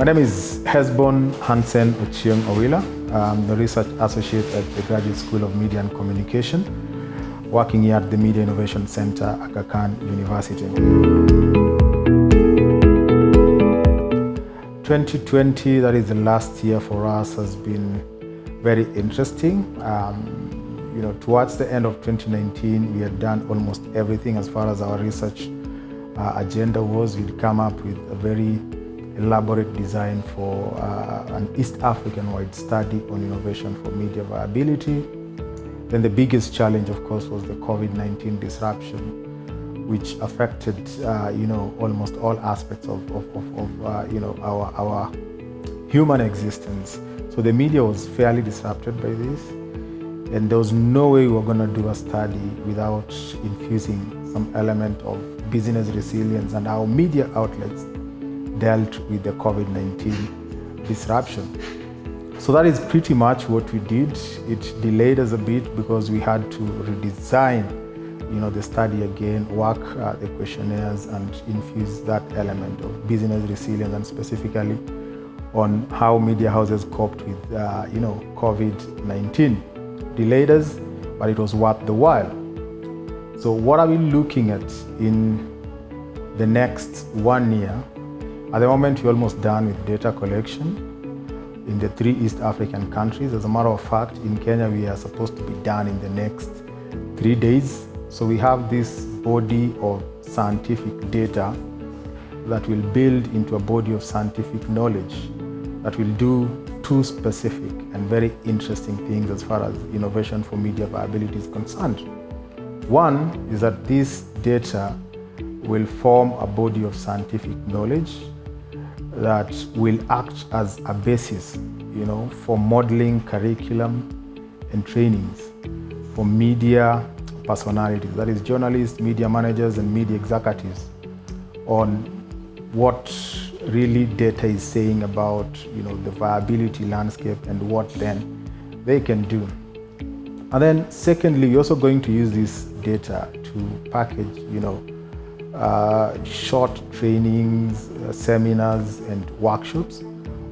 My name is Hesbon Owilla. I'm the Research Associate at the Graduate School of Media and Communication, working here at the Media Innovation Center, Aga Khan University. 2020, that is the last year for us, has been very interesting. Towards the end of 2019, we had done almost everything as far as our research agenda was. We'd come up with a very elaborate design for an East African-wide study on innovation for media viability. Then the biggest challenge, of course, was the COVID-19 disruption, which affected, almost all aspects of our human existence. So the media was fairly disrupted by this, and there was no way we were going to do a study without infusing some element of business resilience and how media outlets dealt with the COVID-19 disruption. So that is pretty much what we did. It delayed us a bit because we had to redesign, the study again, work the questionnaires and infuse that element of business resilience, and specifically on how media houses coped with, COVID-19. Delayed us, but it was worth the while. So what are we looking at in the next 1 year? At the moment, we're almost done with data collection in the 3 East African countries. As a matter of fact, in Kenya, we are supposed to be done in the next 3 days. So we have this body of scientific data that will build into a body of scientific knowledge that will do 2 specific and very interesting things as far as innovation for media viability is concerned. One is that this data will form a body of scientific knowledge that will act as a basis, for modeling curriculum and trainings for media personalities, that is journalists, media managers, and media executives, on what really data is saying about, the viability landscape and what then they can do. And then secondly, we're also going to use this data to package, short trainings, seminars, and workshops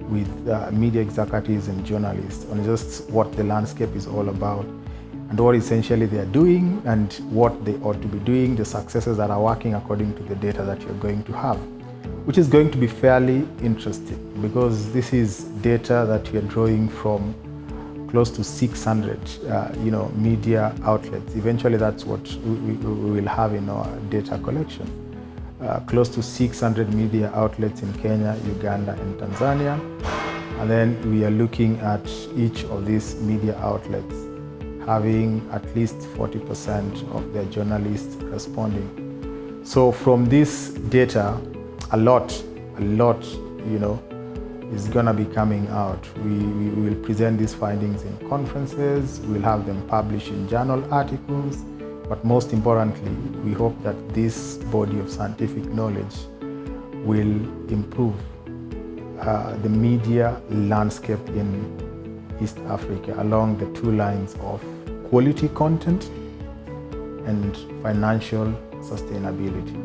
with media executives and journalists on just what the landscape is all about and what essentially they are doing and what they ought to be doing, the successes that are working according to the data that you're going to have, which is going to be fairly interesting because this is data that we are drawing from close to 600 media outlets. Eventually, that's what we will have in our data collection. Close to 600 media outlets in Kenya, Uganda, and Tanzania. And then we are looking at each of these media outlets having at least 40% of their journalists responding. So from this data, a lot, is gonna be coming out. We will present these findings in conferences, we'll have them published in journal articles, but most importantly, we hope that this body of scientific knowledge will improve the media landscape in East Africa along the 2 lines of quality content and financial sustainability.